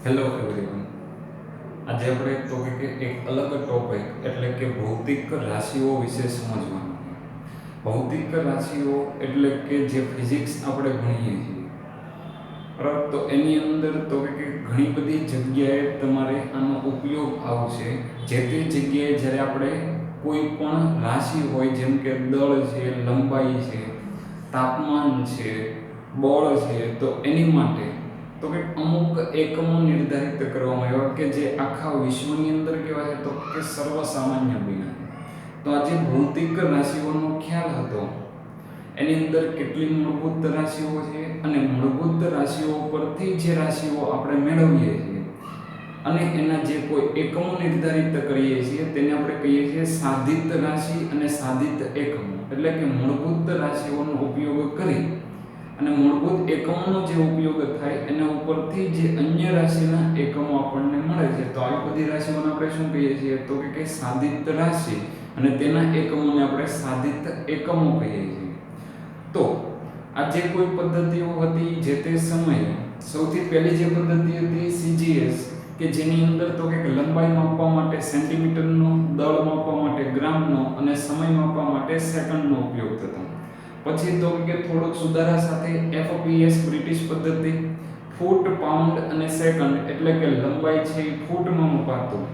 Hello everyone, આજે આપણે એક ટોપિક એક અલગ ટોપિક એટલે કે ભૌતિક રાશિઓ વિશે સમજવાનું. ભૌતિક રાશિઓ એટલે કે જે ફિઝિક્સ આપણે ભણીએ છીએ, બરાબર. તો એની અંદર તો કે ઘણી બધી જગ્યાએ તમારે આનો ઉપયોગ આવશે. જે તે જગ્યાએ જ્યારે આપણે કોઈ પણ રાશિ હોય, જેમ કે દળ છે, લંબાઈ છે, તાપમાન છે, બળ છે, તો એની માટે તો કે અમુક એકમો નિર્ધારિત કરવામાં આવ્યા કે જે આખા વિશ્વની અંદર કેવા છે તો કે સર્વસામાન્ય બન્યા. તો આ જે ભૌતિક રાશિઓનો ખ્યાલ હતો, એની અંદર કેટલી મૂળભૂત રાશિઓ છે અને મૂળભૂત રાશિઓ પરથી જે રાશિઓ આપણે મેળવીએ છીએ અને એના જે કોઈ એકમો નિર્ધારિત કરીએ છીએ તેને આપણે કહીએ છીએ સાધિત રાશિ અને સાધિત એકમો. એટલે કે મૂળભૂત રાશિઓનો ઉપયોગ કરી અને મૂળભૂત એકમોનો જે ઉપયોગ થાય એના ઉપરથી જે અન્ય રાશિના એકમો આપણને મળે છે. તો આવી બધી રાશિઓને આપણે શું કહીએ છીએ તો કે સાધિત રાશિ અને તેના એકમોને આપણે સાધિત એકમો કહીએ છીએ. તો આ જે કોઈ પદ્ધતિઓ હતી જે તે સમયે, સૌથી પહેલી જે પદ્ધતિ હતી CGS, કે જેની અંદર તો કે લંબાઈ માપવા માટે સેન્ટીમીટરનો, દળ માપવા માટે ગ્રામનો અને સમય માપવા માટે સેકન્ડનો ઉપયોગ થતો. પછી તો કે થોડોક સુધારા સાથે FPS બ્રિટિશ પદ્ધતિ, ફૂટ, પાઉન્ડ અને સેકન્ડ, એટલે કે લંબાઈ છે એ ફૂટમાં મપાતું,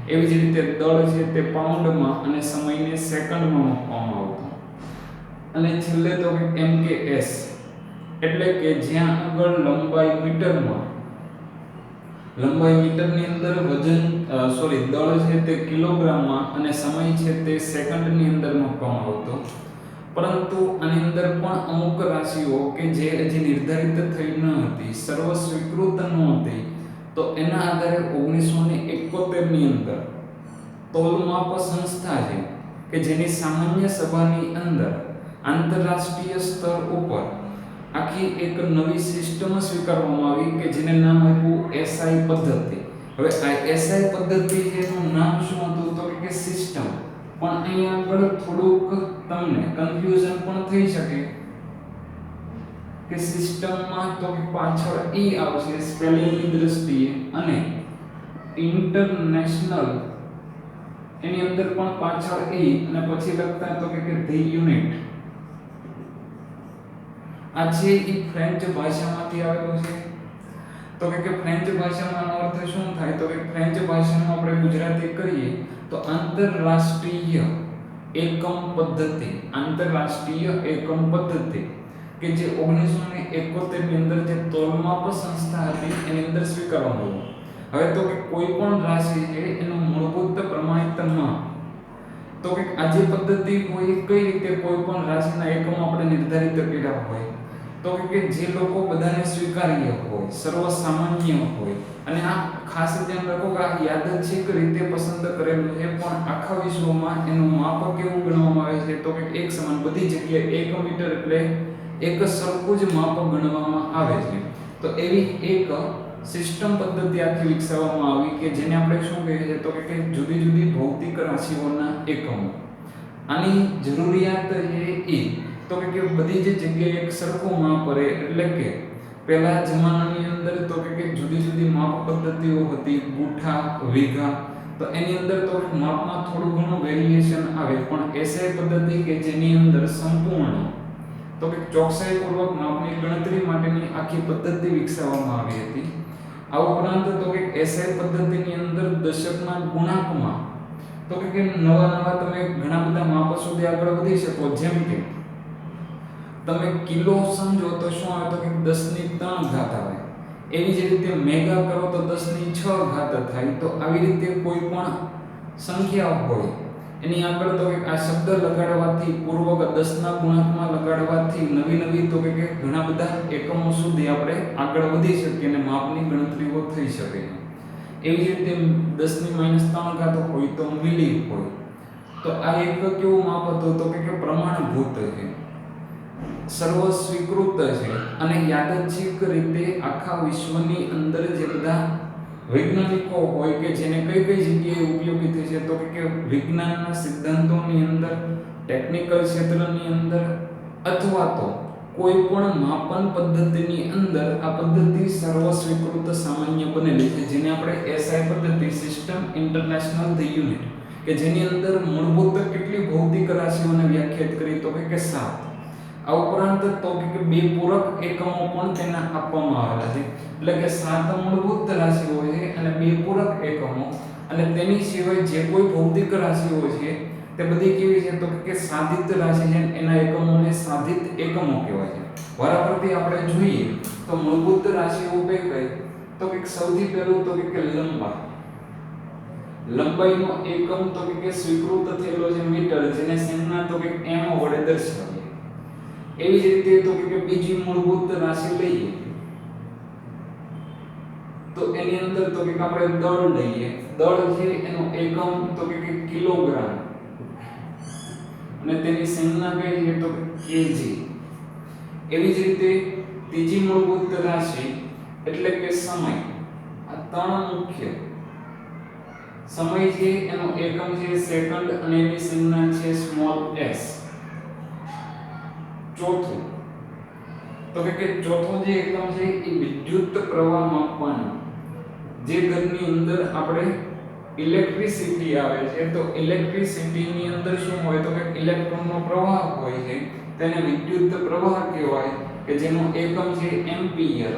એવી જ રીતે દળ છે તે પાઉન્ડમાં અને સમયને સેકન્ડમાં માપવામાં આવતો. અને છેલ્લે તો કે MKS, એટલે કે જ્યાં આગળ લંબાઈ મીટરમાં, લંબાઈ મીટરની અંદર વજન દળ છે તે કિલોગ્રામમાં અને સમય છે તે સેકન્ડની અંદર માપવામાં આવતો. પરંતુ આની અંદર પણ અમુક રાશિઓ કે જે હજી નિર્ધારિત થઈ ન હતી, સર્વ સ્વીકૃત ન હતી, તો એના આધારે 1971 ની અંદર તોલમાપ સંસ્થા છે કે જેની સામાન્ય સભાની અંદર આંતરરાષ્ટ્રીય સ્તર ઉપર આખી એક નવી સિસ્ટમ સ્વીકારવામાં આવી કે જેને નામ આપ્યું SI પદ્ધતિ. હવે આ SI પદ્ધતિ એનું નામ શું હતું તો કે સિસ્ટમ. પણ અહીંયા આગળ થોડુંક તમને કન્ફ્યુઝન પણ થઈ શકે કે સિસ્ટમમાં તો કે પાછળ E આવશે સ્પેલિંગની દ્રષ્ટિએ અને ઇન્ટરનેશનલ એની અંદર પણ પાછળ E અને પછી લખતા તો કે ધી યુનિટ. આ છે એ ફ્રેન્ચ ભાષામાંથી આવેલું છે. તો કે ફ્રેન્ચ ભાષામાં અર્થ શું થાય તો કે ફ્રેન્ચ ભાષામાં આપણે ગુજરાતી કરીએ તો આંતરરાષ્ટ્રીય એકમ પદ્ધતિ. આંતરરાષ્ટ્રીય એકમ પદ્ધતિ કે જે 1971 ની અંદર જે તોલમાપ સંસ્થા હતી એની અંદર સ્વીકારવામાં આવ્યું. હવે તો કે કોઈ પણ રાશિ છે એનું મૂળભૂત પ્રમાણિત માપ તો કે આ જે પદ્ધતિ હોય કઈ રીતે કોઈ પણ રાશિના એકમો આપણે નિર્ધારિત કર્યા હોય તો કે જે લોકો બધાને સ્વીકાર્ય હોય, સર્વસામાન્ય હોય. અને આ ખાસ ધ્યાન રાખો કે આ યાદચ્છિક રીતે પસંદ કરેલું છે, પણ આખા વિશ્વમાં એનું માપ કેવું ગણવામાં આવે છે તો કે એક સમાન બધી જગ્યાએ 1 મીટર એટલે એક સરખું જ માપ ગણવામાં આવે છે. તો એવી એક સિસ્ટમ પદ્ધતિ આખી વિકસાવવામાં આવી કે જેને આપણે શું કહીએ છીએ તો કે જુદી જુદી ભૌતિક રાશિઓના એકમો. આની જરૂરિયાત છે એ તો કે બધી જ જગ્યાએ એક સરખું માપ રહે. એટલે કે પહેલા જમાનાની અંદર તો કે જુદી જુદી માપ પદ્ધતિઓ હતી, ગુઠા, વીઘા. તો એની અંદર તો માપમાં થોડું ઘણું વેરિએશન આવે, પણ SI પદ્ધતિ કે જેની અંદર સંપૂર્ણ તો કે ચોકસાઈપૂર્વક માપની ગણતરી માટેની આખી પદ્ધતિ વિકસાવવામાં આવી હતી. આ ઉપરાંત તો કે SI પદ્ધતિની અંદર દશકના ગુણાંકમાં તો કે નવા તમે ઘણા બધા માપ સુધી આગળ વધી શકો. જેમ કે તમે કિલો સમજો તો શું આવે તો કે 10³ આવે. એવી જ રીતે મેગા કરો તો 10⁶ થાય. તો આવી રીતે કોઈ પણ સંખ્યા હોય એની આગળ તો કે આ શબ્દ લગાડવાથી, પૂર્વક 10 ના ગુણાંકમાં લગાડવાથી નવી તો કે ઘણા બધા એકમો સુધી આપણે આગળ વધી શકીએ અને માપની ગણતરીઓ થઈ શકે. એવી જ રીતે 10⁻³ હોય તો મિલી હોય. તો આ એક કેવું માપ હતું તો કે પ્રમાણભૂત છે, સર્વ સ્વીકૃત છે અને યાદચ્છિક રીતે આખા વિશ્વની અંદર જે બધા વૈજ્ઞાનિકો હોય કે જેને કઈ જગ્યાએ ઉપયોગી થઈ છે તો કે વિજ્ઞાનના સિદ્ધાંતોની અંદર, ટેકનિકલ ક્ષેત્રની અંદર અથવા તો કોઈ પણ માપન પદ્ધતિની અંદર આ પદ્ધતિ સર્વસ્વીકૃત સામાન્ય બનેલી છે, જેને આપણે SI પદ્ધતિ, સિસ્ટમ ઇન્ટરનેશનલ ધ યુનિટ, કે જેની અંદર મૂળભૂત કેટલી ભૌતિક રાશિઓને વ્યાખ્યાયિત કરી તો કે 7. આ ઉપરાંત તો કે 2 પૂરક એકમો પણ તેને આપવામાં આવેલા છે, એટલે કે 7 મૂળભૂત રાશિઓ છે અને 2 પૂરક એકમો. અને તેની સિવાય જે કોઈ ભૌતિક રાશિઓ છે તે બધી કેવી છે તો કે સાધિત રાશિ છે, એના એકમોને સાધિત એકમો કહેવાય છે. વારાફરતી આપણે જોઈએ તો મૂળભૂત રાશિઓ કઈ કઈ તો કે સૌથી પહેલું તો કે લંબાઈનો એકમ તો કે સ્વીકૃત થયેલો છે મીટર, જેને સંજ્ઞા તો કે m વડે દર્શાવીએ. એવી જ રીતે તો કે બીજી મૂળભૂત રાશિ લઈએ તો એની અંદર તો કે આપણે દળ લઈએ. દળ છે એનો એકમ તો કે કિલોગ્રામ અને તેની સંજ્ઞા કઈ છે તો kg. એવી જ રીતે ત્રીજી મૂળભૂત રાશિ એટલે કે સમય. આ 3 મુખ્ય સમય છે એનો એકમ છે સેકન્ડ અને એની સંજ્ઞા છે સ્મોલ s. ચોથું તો કે ચોથો જે એકમ છે એ વિદ્યુત પ્રવાહ માપવાનો. જે ઘરની અંદર આપણે ઇલેક્ટ્રિસિટી આવે છે તો ઇલેક્ટ્રિસિટીની અંદર શું હોય તો કે ઇલેક્ટ્રોનનો પ્રવાહ હોય છે, તેને વિદ્યુત પ્રવાહ કહેવાય, કે જેનો એકમ છે એમ્પિયર.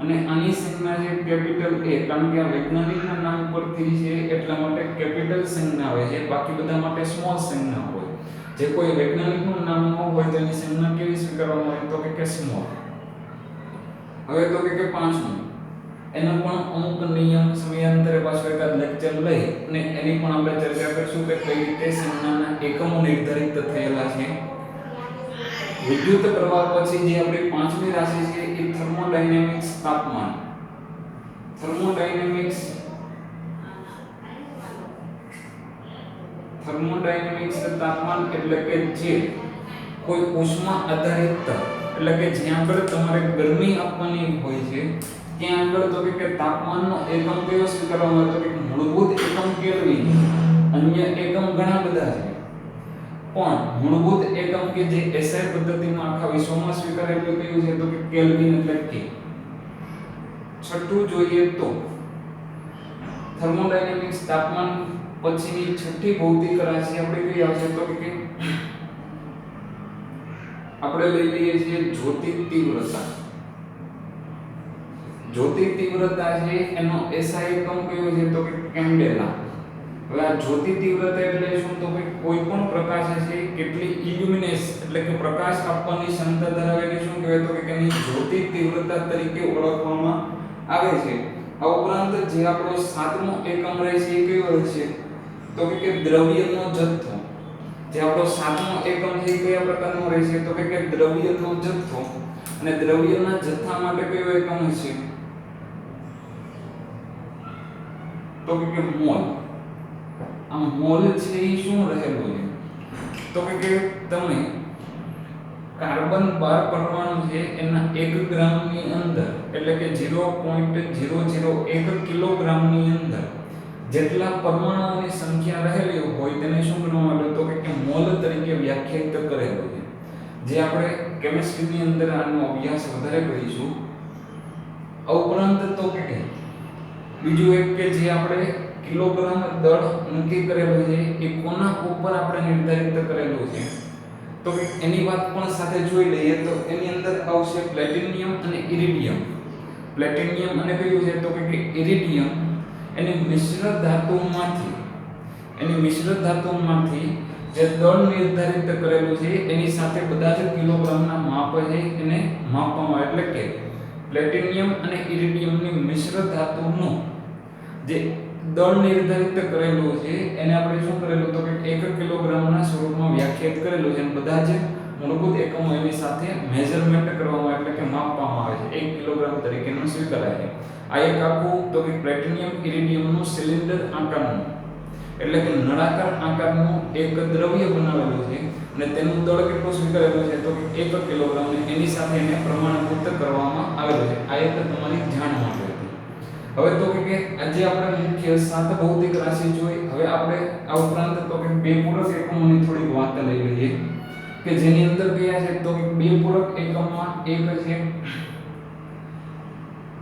અને આની સંજ્ઞા છે કેપિટલ A, કારણ કે આ વૈજ્ઞાનિકના નામ પરથી છે એટલા માટે કેપિટલ સંજ્ઞા આવે છે, બાકી બધા માટે સ્મોલ સંજ્ઞા હોય. જે કોઈ વૈજ્ઞાનિકનું નામ ન હોય તેની સંજ્ઞા કેવી સ્વીકારવામાં આવે તો કે સ્મોલ. હવે તો કે પાંચમું, એનો પણ અમુક નિયમ સમયાંતરે પાછો એકાદ લેક્ચર લઈ અને એની પણ આપણે ચર્ચા કરીશું કે કઈ રીતે સંજ્ઞાના એકમો નિર્ધારિત થયેલા છે. વિદ્યુત પ્રવાહ પછી જે આપણી પાંચમી રાશિ છે એ થર્મોડાયનેમિક્સ તાપમાન. થર્મોડાયનેમિક્સ તાપમાન એટલે કે જે કોઈ ઉષ્મા આધારિત, એટલે કે જ્યાં આગળ તમારે ગરમી આપવાની હોય છે ત્યાં આગળ તો કે તાપમાનનો એકમ કયો સ્વીકારવામાં આવે તો કે મૂળભૂત એકમ કેલ્વિન. અન્ય એકમ ઘણા બધા છે પણ મૂળભૂત એકમ કે જે SI પદ્ધતિમાં આખા વિશ્વમાં સ્વીકારેલું કયું છે તો કે કેલ્વિન એટલે કે. છઠ્ઠું જોઈએ તો થર્મોડાયનેમિક્સ તાપમાન પછીની છઠ્ઠી ભૌતિક રાશિ આપણે કઈ આવશે તો કે આપણે લઈ લઈએ છીએ જ્યોતિક તીવ્રતા. જ્યોતિક તીવ્રતા છે એનો SI એકમ કયો છે તો કે કેન્ડેલા. હવે આ જ્યોતિ તીવ્રતા એટલે શું તો કે કોઈ પણ પ્રકાશ છે કેટલી ઇલ્યુમિનેસ એટલે કે પ્રકાશ આપવાની ક્ષમતા ધરાવે એને શું કહેવાય તો કે એની જ્યોતિ તીવ્રતા તરીકે ઓળખવામાં આવે છે. આ ઉપરાંત જે આપણો સાતમો એકમ રહે છે એ કયો રહેશે તો કે દ્રવ્યનો જથ્થો. જે આપણો સાતમો એકમ છે કયા પ્રકારનો રહેશે તો કે દ્રવ્યનો જથ્થો. અને દ્રવ્યના જથ્થા માટે કયો એકમ હશે તો કે મોલ. આ મોલ છે એ શું રહેલું છે તો કે તમે કાર્બન 12 પરમાણુ છે એના 1 ગ્રામની અંદર એટલે કે 0.001 કિલોગ્રામની અંદર જેટલા પરમાણુઓની સંખ્યા રહેલી હોય તેને શું ગણવામાં આવે તો કે મોલ તરીકે વ્યાખ્યાયિત કરેલું છે. જે આપણે કેમિસ્ટ્રીની અંદર આનો અભ્યાસ વધારે કરીશું. આ ઉપરાંત તો કે બીજું એક કે જે આપણે કિલોગ્રામ દળ નક્કી કરેલું છે એ કોના ઉપર આપણે નિર્ધારિત કરેલું છે તો કે એની વાત પણ સાથે જોઈ લઈએ તો એની અંદર આવશે પ્લેટિનિયમ અને ઇરિડિયમ. પ્લેટિનિયમ અને કયું છે તો કે ઇરિડિયમ એની મિશ્ર ધાતુમાંથી જે દળ નિર્ધારિત કરેલું છે એની સાથે બધા જ કિલોગ્રામના માપ છે એને માપવામાં આવે. એટલે કે પ્લેટિનિયમ અને ઇરિડિયમની મિશ્ર ધાતુનું જે દળ નિર્ધારિત કરેલું છે એને આપણે શું કરેલું તો કે 1 કિલોગ્રામના સ્વરૂપમાં વ્યાખ્યાયિત કરેલું છે અને બધા જ મૂળભૂત એકમો એની સાથે મેઝરમેન્ટ કરવામાં એટલે કે માપવામાં આવે છે 1 કિલોગ્રામ તરીકેનું સ્વીકારાય છે. આ એક આખું તો કે પ્લેટિનિયમ ઇરિડિયમનું સિલિન્ડર આકારનું એટલે કે નળાકાર આકારનું એક દ્રવ્ય બનાવેલું છે અને તેનું દળ કેટલું સ્વીકારેલું છે તો કે 1 કિલોગ્રામ ને એની સાથે એને પ્રમાણભૂત કરવામાં આવેલું છે. આ એક તમારી જાણ માટે. હવે તો કે આજે આપણે મુખ્ય 7 ભૌતિક રાશિ જોઈ. હવે આપણે આ ઉપરાંત તો કે 2 પૂરક એકમોની થોડી વાત લઈ લઈએ. કે જેની અંદર કયા છે તો કે બે પૂરક એકમમાં એક છે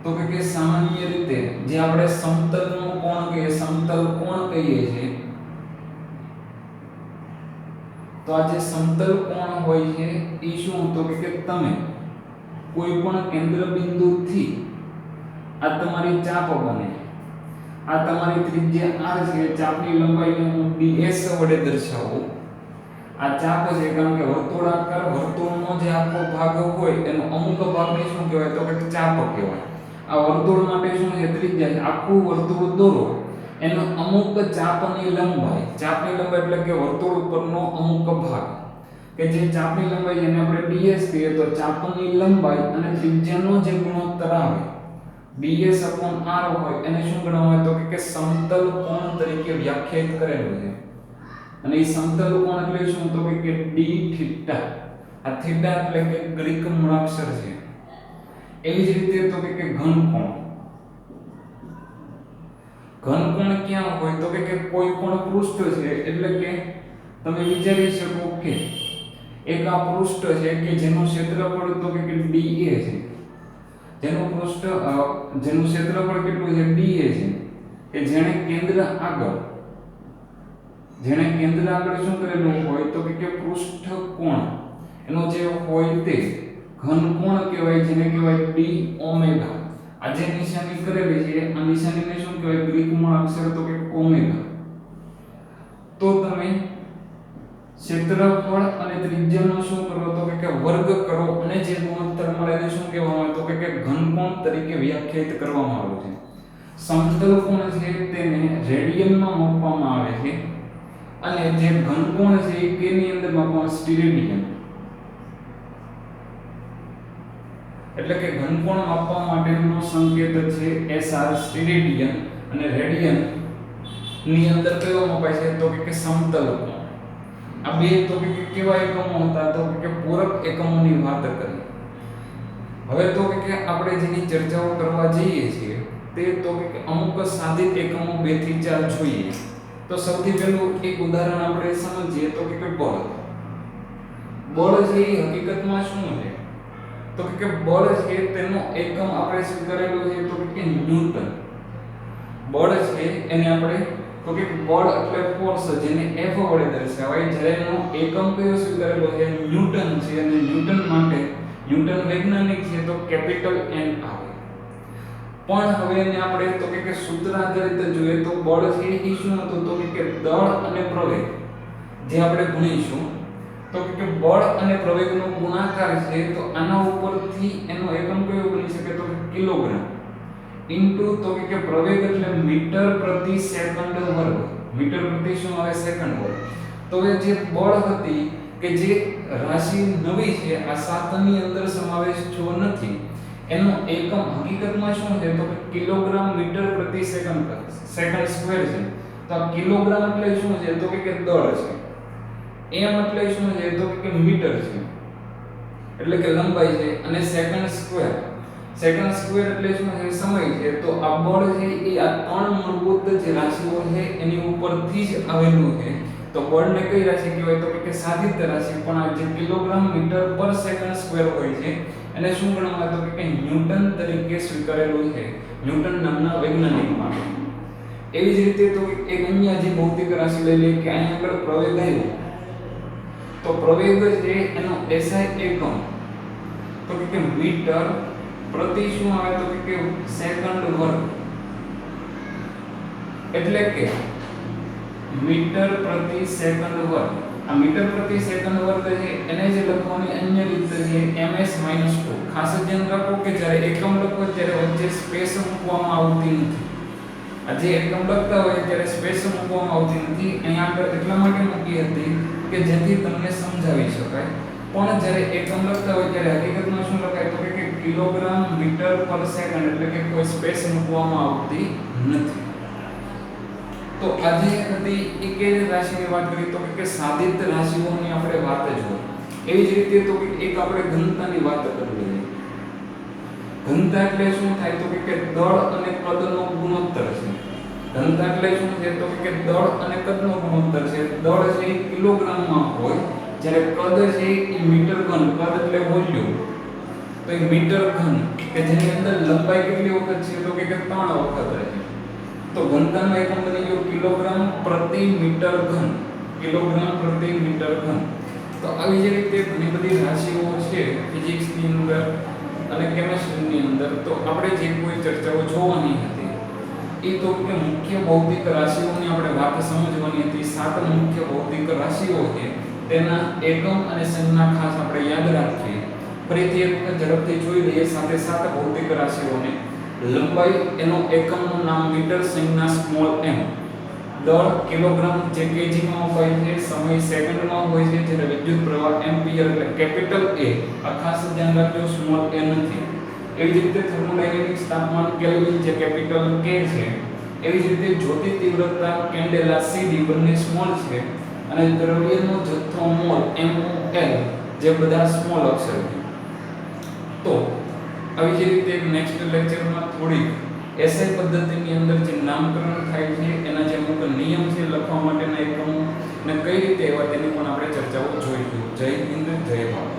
તો કે સામાન્ય રીતે જે આપણે સમતલનો કોણ કહીએ સમતલ કોણ કહીએ છીએ તો આ જે સમતલ કોણ હોય છે એ શું તો કે તમે કોઈ પણ કેન્દ્ર બિંદુથી આ તમારી ચાપ બને આ તમારી ત્રિજ્યા r છે ચાપની લંબાઈને હું ds વડે દર્શાવું આ ચાપ છે કારણ કે વર્તુળાકાર વર્તુળનો જે આખો ભાગ હોય એનો અમુક ભાગને શું કહેવાય તો કે ચાપ કહેવાય આ વર્તુળ માટે શું છે ત્રિજ્યા છે આખું વર્તુળ દોરો એનો અમુક ચાપની લંબાઈ એટલે કે વર્તુળ ઉપરનો અમુક ભાગ કે જે ચાપની લંબાઈ જેને આપણે ds કહીએ તો ચાપની લંબાઈ અને ત્રિજ્યાનો જે ગુણોત્તર આવે ds/r હોય એને શું ગણવામાં આવે તો કે સમતલ કોણ તરીકે વ્યાખ્યાયિત કરેલું છે અને એ સમતલ કોણ એટલે શું તો કે d થીટા આ થીટા એટલે કે ગ્રીક મૂળાક્ષર છે એવી જ રીતે તો કે ઘનકોણ ક્યાં હોય તો કે કોઈ પણ પૃષ્ઠ છે એટલે કે તમે વિચારી શકો કે એક આ પૃષ્ઠ છે કે જેનું ક્ષેત્રફળ તો કે dA છે જેનું ક્ષેત્રફળ કેટલું છે dA છે કે જેણે કેન્દ્ર આગળ શું કરેલું હોય તો કે પૃષ્ઠ કોણ એનો જે હોય તે ઘનકોણ કહેવાય જેને કહેવાય d ઓમેગા આ જે નિશાની કરેલી છે આ નિશાનીને શું કહેવાય ગ્રીક મૂળાક્ષર તો કે ઓમેગા તો તમે ક્ષેત્રફળ અને ત્રિજ્યાનો શું કરો તો કે વર્ગ કરો અને જે ગુણોત્તર મળે એને શું કહેવામાં આવે તો કે ઘનકોણ તરીકે વ્યાખ્યાયિત કરવામાં આવે છે સમતલ કોણ છે તેને રેડિયનમાં માપવામાં આવે છે અને જે ઘનકોણ છે એ કેની અંદર માપવામાં સ્ટીરેડિયન એટલે કે ઘનકોણ માપવા માટેનો સંકેત છે SR સ્ટીરેડિયન અને રેડિયન ની અંદર કયો મપાય છે તો કે સમતલ કોણ આ બે તો કે કેવા એકમો હતા તો કે પૂરક એકમોની વાત કરી હવે તો કે આપણે જેની ચર્ચાઓ કરવા જઈએ છીએ તે તો કે અમુક સાદિત એકમો 2 થી 4 જોઈએ તો સૌથી પહેલું એક ઉદાહરણ આપણે સમજીએ તો કે બળ છે એ હકીકતમાં શું છે તો કે બળ છે તેનો એકમ આપણે શું કરેલો છે તો કે ન્યૂટન બળ છે એને આપણે તો કે બળ એટલે ફોર્સ જેને F વડે દર્શાવાય જ્યારે એનો એકમ કયો સ્વીકારેલો છે ન્યૂટન છે અને ન્યૂટન માટે ન્યૂટન વૈજ્ઞાનિક છે તો કેપિટલ N આવે પણ હવે એને આપણે તો કે સૂત્ર આધારિત જોઈએ તો બળ છે એ શું હતું તો કે દળ અને પ્રવેગ જે આપણે ભણીશું તો કે બળ અને પ્રવેગનો ગુણાકાર છે તો આના ઉપરથી એનો એકમ કયો બની શકે તો કિલોગ્રામ ઇન્ટુ તો કે પ્રવેગ એટલે મીટર પ્રતિ સેકન્ડ વર્ગ મીટર પ્રતિ શું આવે સેકન્ડ વર્ગ તો એ જે બળ હતી કે જે રાશિ નવી છે આ 7 ની અંદર સમાવેશ થયો નથી એનો એકમ હકીકતમાં શું છે તો કે કિલોગ્રામ મીટર પ્રતિ સેકન્ડ સ્ક્વેર છે તો આ કિલોગ્રામ એટલે શું છે તો કે દળ છે m એટલે શું છે તો કે મીટર છે એટલે કે લંબાઈ છે અને સેકન્ડ સ્ક્વેર એટલે શું છે સમય છે તો આ બળ છે એ આ ત્રણ મૂળભૂત જે રાશિઓ છે એની ઉપરથી જ આવેલું છે તો બળને કઈ રાશિ કહેવાય તો કે સાદિત રાશિ પણ આ જે કિલોગ્રામ મીટર પર સેકન્ડ સ્ક્વેર હોય છે એને શું ગણવામાં આવે તો કે ન્યૂટન તરીકે સ્વીકારેલું છે ન્યૂટન નામના વૈજ્ઞાનિક માટે એવી જ રીતે તો એક અન્ય જે ભૌતિક રાશિ લઈ લઈએ કે અહીં આગળ પ્રવેગ આવ્યો તો પ્રવેગ છે એનો SI એકમ તો કે મીટર પ્રતિ શું આવે તો કે સેકન્ડ વર્ગ એટલે કે મીટર પ્રતિ સેકન્ડ વર્ગ આ મીટર પ્રતિ સેકન્ડ વર્ગ છે એને જે લખવાની અન્ય રીત છે ms-2 ખાસ ધ્યાન રાખો કે જ્યારે એકમ લખો ત્યારે વચ્ચે સ્પેસ મૂકવામાં આવતી નથી આ જે એકમ લખતા હોય ત્યારે સ્પેસ મૂકવામાં આવતી નથી અહીં આગળ એટલા માટે મૂકી હતી કે જેથી તમને સમજાવી શકાય પણ જ્યારે એકમ લખતા હોય ત્યારે હકીકતમાં શું લખાય તો કે કિલોગ્રામ મીટર પર સેકન્ડ એટલે કે કોઈ સ્પેસ મૂકવામાં આવતી નથી તો આજે હતી એક રાશિની વાત કરી તો કે સાદિત રાશિઓની આપણે વાત જ હોય એવી જ રીતે તો એક આપણે ઘનતાની વાત કરી લઈએ ઘનતા એટલે શું થાય તો કે દળ અને કદનો ગુણોત્તર છે ઘનતા એટલે શું છે તો કે દળ અને કદનો ગુણોત્તર છે દળ છે એ કિલોગ્રામમાં હોય જ્યારે કદ છે એ મીટર ઘન, કદ એટલે વોલ્યુમ, તો એ મીટર ઘન કે જેની અંદર લંબાઈ કેટલી વખત છે તો કે 3 વખત છે. તો ઘનતાનો એકમ બની ગયો કિલોગ્રામ પ્રતિ મીટર ઘન, કિલોગ્રામ પ્રતિ મીટર ઘન. તો આવી જ રીતે ઘણી બધી રાશિઓ છે ફિઝિક્સની અંદર અને કેમેસ્ટ્રીની અંદર. તો આપણે જે કોઈ ચર્ચાઓ જોવાની હતી એ તો કે મુખ્ય ભૌતિક રાશિઓની આપણે વાત સમજવાની હતી. 7 મુખ્ય ભૌતિક રાશિઓ છે, તેના એકમ અને સંજ્ઞા ખાસ આપણે યાદ રાખીએ. ફરીથી એક વખત ઝડપથી જોઈ લઈએ સાથે 7 ભૌતિક રાશિઓને. લંબાઈ એનું એકમનું નામ મીટર, સંજ્ઞા સ્મોલ m, દળ કિલોગ્રામ જે કેજીમાં હોય છે, સમય સેકન્ડમાં હોય છે, જ્યારે વિદ્યુત પ્રવાહ એમ્પિયર એટલે કેપિટલ A. આ ખાસ ધ્યાન રાખજો, સ્મોલ a નથી. એવી જ રીતે થર્મોડાયનેમિક્સ તાપમાન કેલ્વિન જે કેપિટલ K છે. એવી જ રીતે જ્યોતિ તીવ્રતા કેન્ડેલા CD બંને સ્મોલ છે અને દ્રવ્યનો જથ્થો મોલ MOL જે બધા સ્મોલ અક્ષર છે. તો આવી જ રીતે નેક્સ્ટ લેક્ચરમાં થોડી એસઆઈ પદ્ધતિની અંદર જે નામકરણ થાય છે એના જે અમુક નિયમ છે લખવા માટેના એકમો અને કઈ રીતે એવા તેની પણ આપણે ચર્ચાઓ જોઈશું. જય હિન્દ, જય ભારત.